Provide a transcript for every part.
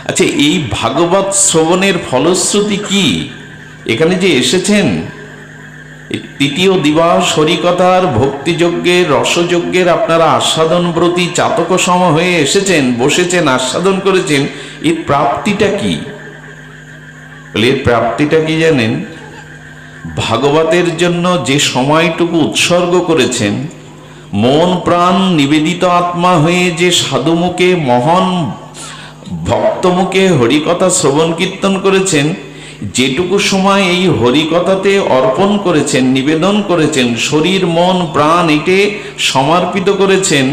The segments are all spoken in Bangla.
আচ্ছা, এই ভাগবত শ্রবণের ফলশ্রুতি কি? এখানে যে এসেছেন, তৃতীয় দিবস হরিকথার ভক্তিযজ্ঞের রসযজ্ঞের আপনারা আস্বাদনব্রতী চাতক সম হয়ে এসেছেন, বসেছেন, আস্বাদন করেছেন, এর প্রাপ্তিটা কি? এর প্রাপ্তিটা কি জানেন? ভাগবতের জন্য যে সময়টুকু উৎসর্গ করেছেন, মন প্রাণ নিবেদিত আত্মা হয়ে যে সাধুমুখে মহান ভক্তমুখে হরিকথা শ্রবণ কীর্তন করেছেন, যেটুকু সময় এই হরিকথাতে অর্পণ করেছেন, নিবেদন করেছেন, শরীর মন প্রাণ এটে সমর্পিত করেছেন,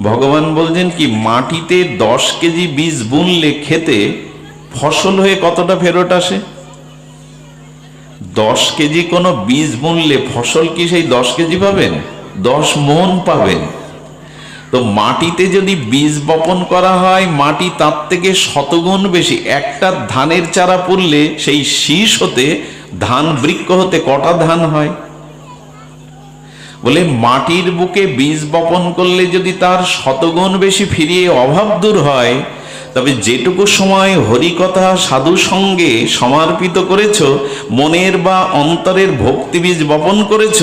ভগবান বলছেন কি, মাটিতে 10 কেজি বীজ বুনলে খেতে ফসল হয়ে কতটা ফেরত আসে? 10 কেজি কোনো বীজ বুনলে ফসল কি সেই 10 কেজি পাবেন? 10 মণ পাবেন। তো মাটিতে যদি বীজ বপন করা হয়, মাটি তার থেকে শতগুণ বেশি। একটা ধানের চারা পুড়লে সেই শীষ হতে ধান বৃক্ষ হতে কটা ধান হয়? বলে মাটির বুকে বীজ বপন করলে যদি তার শতগুণ বেশি ফিরিয়ে অভাব দূর হয়, তবে যেটুকু সময় হরিকথা সাধু সঙ্গে সমর্পিত করেছ, মনের বা অন্তরের ভক্তি বীজ বপন করেছ,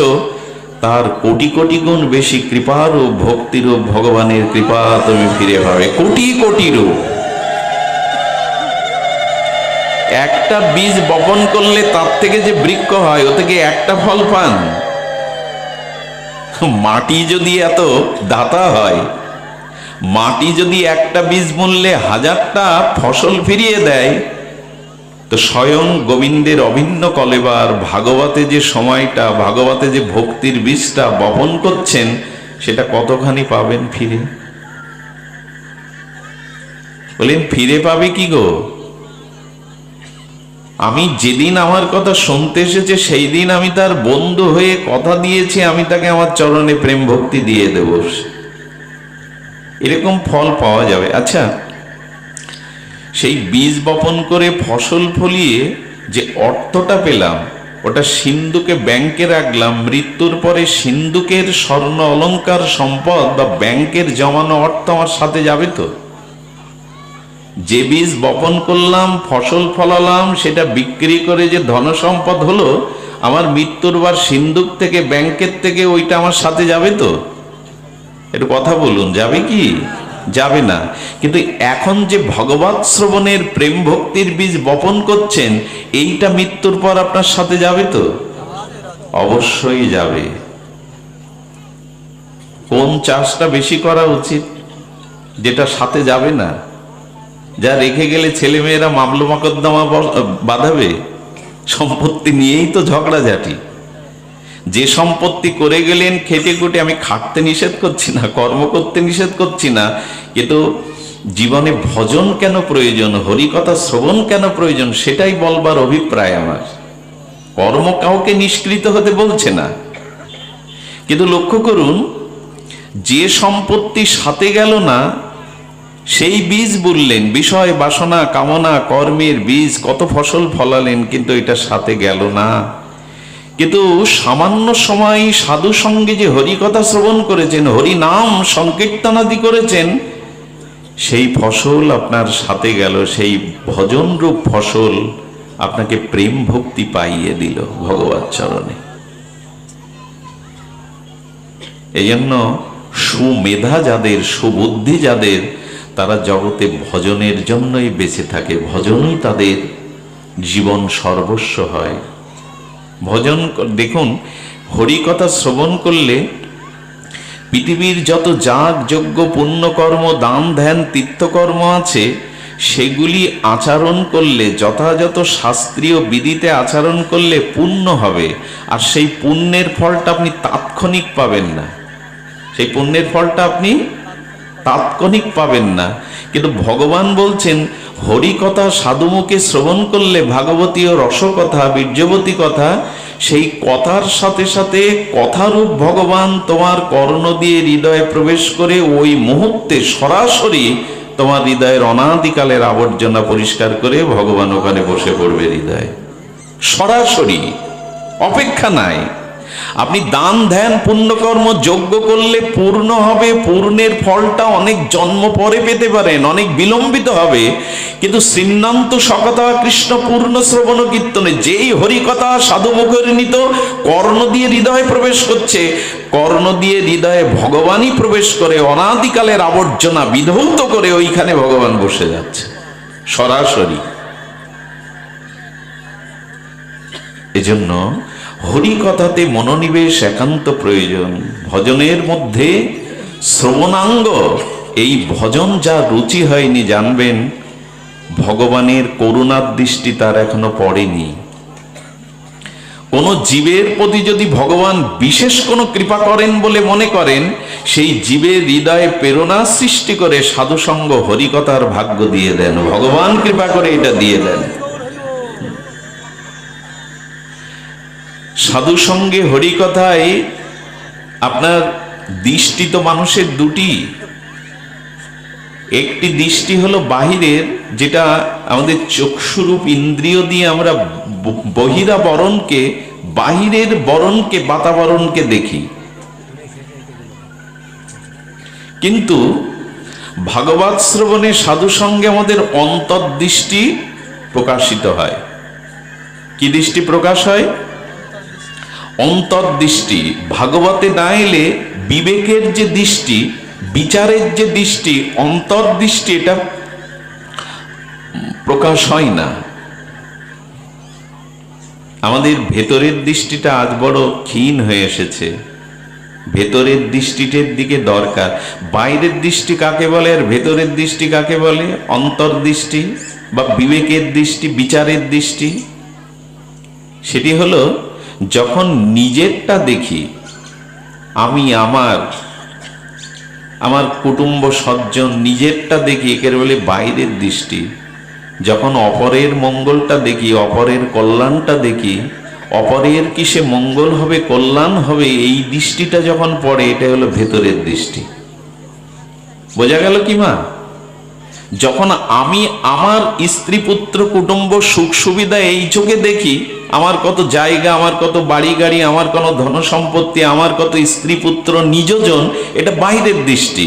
তার কোটি কোটি গুণ বেশি কৃপার ও ভক্তিরূপ ভগবানের কৃপা তুমি ফিরে পাবে, কোটি কোটি রূপ। একটা বীজ বপন করলে তার থেকে যে বৃক্ষ হয়, ও থেকে একটা ফল পান। মাটি যদি এত দাতা হয়, মাটি যদি একটা বীজ বুনলে 1000টা ফসল ফিরিয়ে দেয়, তো স্বয়ং গোবিন্দের অভিন্ন কলেবার ভাগবতে যে সময়টা, ভাগবতে যে ভক্তির বীজটা বপন করছেন, সেটা কতখানি পাবেন ফিরে? বলেন ফিরে পাবে কি গো? আমি যেদিন আমার কথা শুনতে এসেছে, সেই দিন আমি তার বন্ধু হয়ে কথা দিয়েছি, আমি তাকে আমার চরণে প্রেম ভক্তি দিয়ে দেব, এরকম ফল পাওয়া যাবে। আচ্ছা, সেই বীজ বপন করে ফসল ফলিয়ে যে অর্থটা পেলাম, ওটা সিন্ধুকে ব্যাংকে রাখলাম, মৃত্যুর পরে সিন্ধুকের স্বর্ণ অলংকার সম্পদ বা ব্যাংকের জমানো অর্থ আমার সাথে যাবে তো? যে বীজ বপন করলাম, ফসল ফলালাম, সেটা বিক্রি করে যে ধন সম্পদ হলো, আমার মৃত্যুর বার সিন্ধুক থেকে, ব্যাংকের থেকে ওইটা আমার সাথে যাবে তো? একটু কথা বলুন, যাবে কি? যাবে না। কিন্তু এখন যে ভগবৎ শ্রবণের প্রেম ভক্তির বীজ বপন করছেন, এইটা মৃত্যুর পর আপনার সাথে যাবে তো? অবশ্যই যাবে। কোন চাষটা বেশি করা উচিত? যেটা সাথে যাবে না, যা রেখে গেলে ছেলে মেয়েরা মামলা মকদ্দমা বাঁধাবে, সম্পত্তি নিয়েই তো ঝগড়াঝাটি। যে সম্পত্তি করে গেলেন খেটে খুটে, আমি খাটতে নিষেধ করছি না, কর্ম করতে নিষেধ করছি না, কিন্তু জীবনে ভজন কেন প্রয়োজন, হরিকথা শ্রবণ কেন প্রয়োজন, সেটাই বলবার অভিপ্রায় আমার। কর্ম কাউকে নিষ্কৃত হতে বলছে না, কিন্তু লক্ষ্য করুন, যে সম্পত্তি সাথে গেল না, সেই বীজ বুনলেন, বিষয় বাসনা কামনা কর্মের বীজ, কত ফসল ফলালেন, কিন্তু এটা সাথে গেল না। কিন্তু সামান্য সময় সাধু সঙ্গে যে হরিকথা শ্রবণ করেছেন, হরি নাম সংকীর্তনাদি করেছেন, সেই ফসল আপনার সাথে গেল, সেই ভজন রূপ ফসল আপনাকে প্রেম ভক্তি পাইয়ে দিল ভগবৎ চরণে। এই জন্য সুমেধা যাদের, সুবুদ্ধি যাদের, তারা জগতে ভজনের জন্যই বেঁচে থাকে, ভজনই তাদের জীবন সর্বস্ব হয়। ভজন দেখুন, হরিকথা শ্রবণ করলে পৃথিবীর যত যাগ যজ্ঞ পুণ্যকর্ম দান ধ্যান তীর্থকর্ম আছে, সেগুলি আচরণ করলে, যথাযথ শাস্ত্রীয় বিধিতে আচরণ করলে পুণ্য হবে। আর সেই পুণ্যের ফলটা আপনি তাৎক্ষণিক পাবেন না, সেই পুণ্যের ফলটা আপনি তাৎক্ষণিক পাবেন না। কিন্তু ভগবান বলছেন, হরিকথা সাধুমুখে শ্রবণ করলে, ভাগবতী ও রসকথা বীর্যবতী কথা, সেই কথার সাথে সাথে কথারূপ ভগবান তোমার কর্ণ দিয়ে হৃদয়ে প্রবেশ করে ওই মুহূর্তে সরাসরি তোমার হৃদয়ের অনাদিকালের আবর্জনা পরিষ্কার করে ভগবান ওখানে বসে পড়বে হৃদয়ে, সরাসরি, অপেক্ষা নাই। আপনি দান ধ্যান পুণ্যকর্ম যজ্ঞ করলে পূর্ণ হবে, পূর্ণের ফলটা অনেক জন্ম পরে পেতে পারেন, অনেক বিলম্বিত হবে, কিন্তু শ্রীনান্ত সকথা কৃষ্ণ পূর্ণ শ্রবণ কীর্তনে যেই হরিকথা সাধু মুখের নিত কর্ণ দিয়ে হৃদয়ে প্রবেশ করছে, কর্ণ দিয়ে হৃদয়ে ভগবানই প্রবেশ করে অনাদিকালের আবর্জনা বিধৌত করে ওইখানে ভগবান বসে যাচ্ছে সরাসরি। এজন্য হরিকথাতে মনোনিবেশ একান্ত প্রয়োজন। ভজনের মধ্যে শ্রবণাঙ্গ, এই ভজন যা রুচি হয়নি জানবেন ভগবানের করুণার দৃষ্টি তার এখনো পড়েনি। কোন জীবের প্রতি যদি ভগবান বিশেষ কোনো কৃপা করেন বলে মনে করেন, সেই জীবের হৃদয়ে প্রেরণা সৃষ্টি করে সাধুসঙ্গ হরিকথার ভাগ্য দিয়ে দেন, ভগবান কৃপা করে এটা দিয়ে দেন। সাধু সঙ্গে হরিকথায় আপনার দৃষ্টি তো মানুষের দুটি, একটি দৃষ্টি হলো বাহিরের, যেটা আমাদের চক্ষুরূপ ইন্দ্রিয় দিয়ে আমরা বহিরাবরণকে, বাহিরের বরণকে, বাতাবরণকে দেখি। কিন্তু ভাগবত শ্রবণে সাধু সঙ্গে আমাদের অন্তর্দৃষ্টি প্রকাশিত হয়। কি দৃষ্টি প্রকাশ হয়? অন্তর্দৃষ্টি। ভাগবতে না এলে বিবেকের যে দৃষ্টি, বিচারের যে দৃষ্টি, অন্তর্দৃষ্টি, এটা প্রকাশ হয় না। আমাদের ভেতরের দৃষ্টিটা আজ বড় ক্ষীণ হয়ে এসেছে। ভেতরের দৃষ্টিটার দিকে দরকার। বাইরের দৃষ্টি কাকে বলে আর ভেতরের দৃষ্টি কাকে বলে? অন্তর্দৃষ্টি বা বিবেকের দৃষ্টি, বিচারের দৃষ্টি। সেটি হলো যখন নিজেরটা দেখি, আমি আমার কুটুম্ব সজ্জন, নিজেরটা দেখি, একে বলে বাইরের দৃষ্টি। যখন অপরের মঙ্গলটা দেখি, অপরের কল্যাণটা দেখি, অপরের কিসে মঙ্গল হবে, কল্যাণ হবে, এই দৃষ্টিটা যখন পড়ে, এটা হলো ভেতরের দৃষ্টি। বোঝা গেল কি মা? যখন আমি আমার স্ত্রী পুত্র কুটুম্ব সুখ সুবিধা এই চোখে দেখি, আমার কত জায়গা, আমার কত বাড়ি গাড়ি, আমার কত ধন সম্পত্তি, আমার কত স্ত্রী পুত্র নিজজন, এটা বাইরের দৃষ্টি।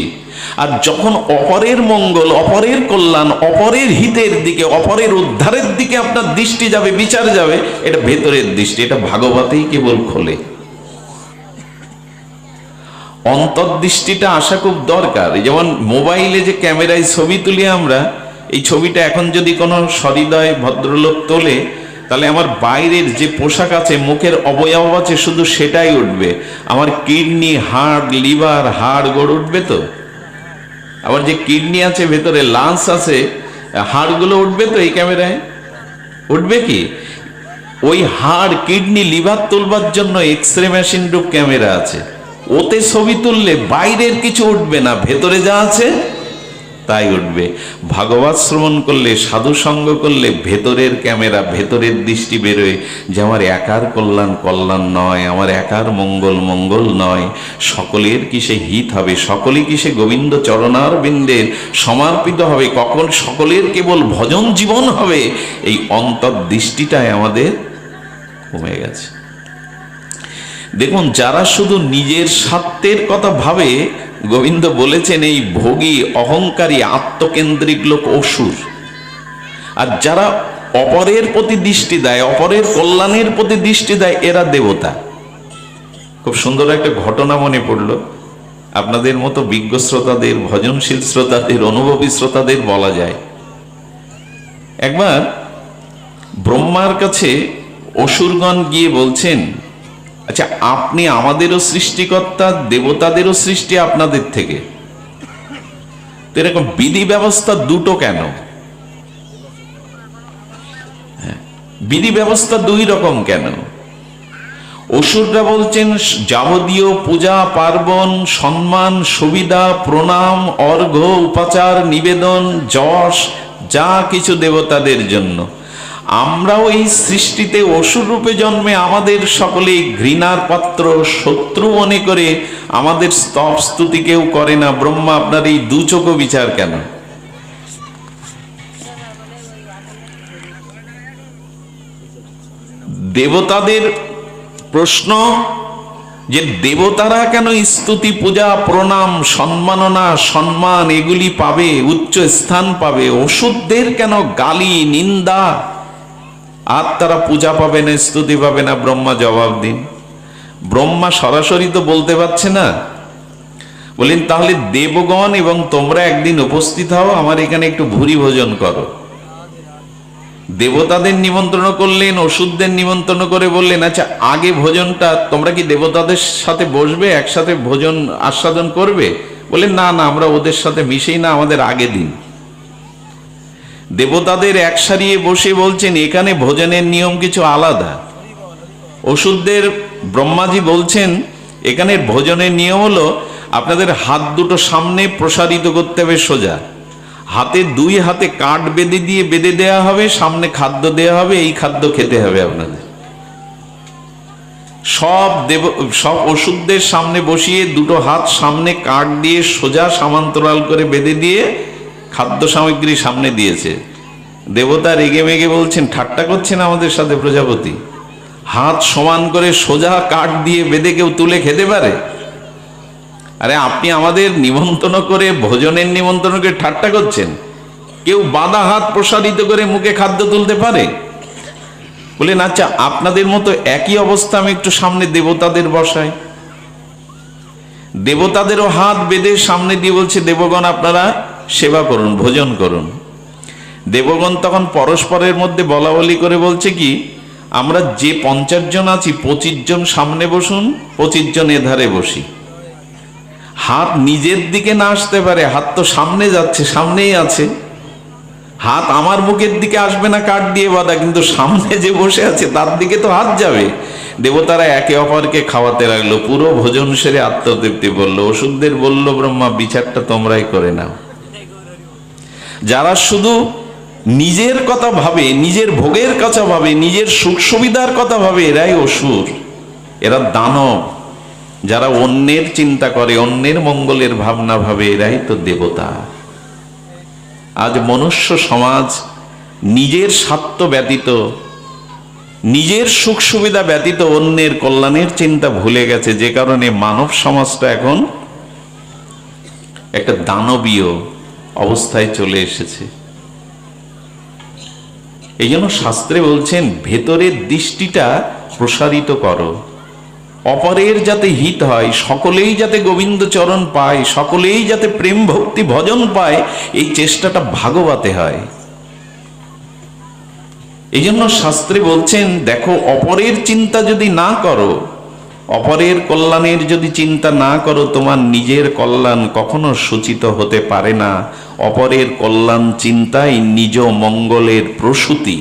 আর যখন অপরের মঙ্গল, অপরের কল্যাণ, অপরের হিতের দিকে, অপরের উদ্ধারের দিকে আপনার দৃষ্টি যাবে, বিচার যাবে, এটা ভেতরের দৃষ্টি। এটা ভাগবতেই কেবল খোলে। অন্তর্দৃষ্টিটা আসা খুব দরকার। যেমন মোবাইলে যে ক্যামেরায় ছবি তুলি আমরা, এই ছবিটা এখন যদি কোনো সহৃদয় ভদ্রলোক তোলে, তাহলে আমার বাইরের যে পোশাক আছে, মুখের অবয়ব আছে, শুধু সেটাই উঠবে। আমার কিডনি, হার্ট, লিভার, হাড় গোড় উঠবে তো? আবার যে কিডনি আছে ভেতরে, লাংস আছে, হাড়গুলো উঠবে তো এই ক্যামেরায়? উঠবে কি? ওই হাড়, কিডনি, লিভার তুলবার জন্য এক্সরে মেশিন রূপ ক্যামেরা আছে। ওতে ছবি তুললে বাইরের কিছু উঠবে না, ভেতরে যা আছে তাই উঠবে। ভাগবত শ্রবণ করলে, সাধু সঙ্গ করলে ভেতরের ক্যামেরা, ভেতরের দৃষ্টি বেরোয় যে আমার একার কল্যাণ কল্যাণ নয়, আমার একার মঙ্গল মঙ্গল নয়, সকলের কিসে হিত হবে, সকলে কিসে গোবিন্দ চরণার বিন্দের সমর্পিত হবে, কখন সকলের কেবল ভজন জীবন হবে। এই অন্তর্দৃষ্টিটাই আমাদের কমে গেছে। দেখুন, যারা শুধু নিজের স্বার্থের কথা ভাবে, গোবিন্দ বলেছেন এই ভোগী, অহংকারী, আত্মকেন্দ্রিক লোক অসুর। আর যারা অপরের প্রতি দৃষ্টি দেয়, অপরের কল্যাণের প্রতি দৃষ্টি দেয়, এরা দেবতা। খুব সুন্দর একটা ঘটনা মনে পড়ল। আপনাদের মতো বিজ্ঞ শ্রোতাদের, ভজনশীল শ্রোতাদের, অনুভবী শ্রোতাদের বলা যায়, একবার ব্রহ্মার কাছে অসুরগণ গিয়ে বলছেন, আচ্ছা, আপনি আমাদেরও সৃষ্টিকর্তা, দেবতাদেরও সৃষ্টি আপনাদের থেকে, তো এরকম বিধি ব্যবস্থা দুটো কেন? বিধি ব্যবস্থা দুই রকম কেন? অসুররা বলছেন, যাবতীয় পূজা পার্বণ, সম্মান, সুবিধা, প্রণাম, অর্ঘ্য, উপাচার, নিবেদন, যশ, যা কিছু দেবতাদের জন্য। আমরাও এই সৃষ্টিতে অসুর রূপে জন্মে আমাদের সকলেই ঘৃণার পাত্র, শত্রু মনে করে আমাদের স্তব স্তুতি কেউ করে না। ব্রহ্মা, আপনার এই দু চোখ বিচার কেন? দেবতাদের প্রশ্ন যে দেবতারা কেন স্তুতি, পূজা, প্রণাম, সম্মাননা, সম্মান এগুলি পাবে, উচ্চ স্থান পাবে, অসুরদের কেন গালি, নিন্দা আর তারা পূজা পাবে না, স্তুতি পাবে না? ব্রহ্মা জবাব দিন। ব্রহ্মা সরাসরি তো বলতে পারছে না, বলেন তাহলে দেবগণ এবং তোমরা একদিন উপস্থিত হও, আমার এখানে একটু ভুরি ভোজন করো। দেবতাদের নিমন্ত্রণ করলেন, অসুরদের নিমন্ত্রণ করে বললেন আচ্ছা আগে ভোজনটা, তোমরা কি দেবতাদের সাথে বসবে, একসাথে ভোজন আস্বাদন করবে? বললেন না না, আমরা ওদের সাথে মিশেই না, আমাদের আগে দিন। দেবতাদের এক সারিয়ে বসে বলছেন এখানে ভোজনের নিয়ম কিছু আলাদা। অসুরদের ব্রহ্মাজি বলছেন এখানে ভোজনের নিয়ম হলো আপনাদের হাত দুটো সামনে প্রসারিত করতে হবে সোজা, হাতে দুই হাতে কাঠ বেঁধে দিয়ে বেঁধে দেওয়া হবে, সামনে খাদ্য দেওয়া হবে, এই খাদ্য খেতে হবে আপনাদের। সব অসুরদের সামনে বসিয়ে দুটো হাত সামনে কাঠ দিয়ে সোজা সমান্তরাল করে বেঁধে দিয়ে খাদ্য সামগ্রী সামনে দিয়েছে। দেবতা রেগে মেগে বলছেন ঠাট্টা করছেন আমাদের সাথে প্রজাপতি? হাত সমান করে সোজা কাঠ দিয়ে বেঁধে কেউ তুলে খেতে পারে? আরে আপনি আমাদের নিমন্ত্রণ করে, ভোজনের নিমন্ত্রণ করে ঠাট্টা করছেন? কেউ বাঁধা হাত প্রসারিত করে মুখে খাদ্য তুলতে পারে? বলেন আচ্ছা আপনাদের মতো একই অবস্থা আমি একটু সামনে দেবতাদের বসাই। দেবতাদেরও হাত বেঁধে সামনে দিয়ে বলছে দেবগণ আপনারা সেবা করুন, ভোজন করুন। দেবগণ তখন পরস্পরের মধ্যে বলা বলি করে বলছে কি, আমরা যে 50 জন আছি 25 জন সামনে বসুন, 25 জন এধারে বসি। হাত নিজের দিকে না আসতে পারে, হাত তো সামনে যাচ্ছে, সামনেই আছে। হাত আমার মুখের দিকে আসবে না কাঠ দিয়ে বাঁধা, কিন্তু সামনে যে বসে আছে তার দিকে তো হাত যাবে। দেবতারা একে অপরকে খাওয়াতে লাগলো, পুরো ভোজন সেরে আত্মতৃপ্তি বললো। ওষুধদের বলল ব্রহ্মা বিচারটা তোমরাই করে নাও। যারা শুধু নিজের কথা ভাবে, নিজের ভোগের কথা ভাবে, নিজের সুখ সুবিধার কথা ভাবে, এরাই অসুর, এরা দানব। যারা অন্যের চিন্তা করে, অন্যের মঙ্গলের ভাবনা ভাবে, এরাই তো দেবতা। আজ মনুষ্য সমাজ নিজের স্বার্থ ব্যতীত, নিজের সুখ সুবিধা ব্যতীত অন্যের কল্যাণের চিন্তা ভুলে গেছে, যে কারণে মানব সমাজটা এখন একটা দানবীয় অবস্থায় চলে এসেছে। এই জন্য শাস্ত্রে বলছেন ভেতরের দৃষ্টিটা প্রসারিত করো, অপরের যাতে হিত হয়, সকলেই যাতে গোবিন্দ চরণ পায়, সকলেই যাতে প্রেম ভক্তি ভজন পায়, এই চেষ্টাটা ভাগবতে হয়। এই জন্য শাস্ত্রে বলছেন দেখো অপরের চিন্তা যদি না করো, অপরের কল্যাণের যদি চিন্তা না করো, তোমার নিজের কল্যাণ কখনো সূচিত হতে পারে না। অপরের কল্যাণ চিন্তাই নিজ মঙ্গলের প্রসূতি।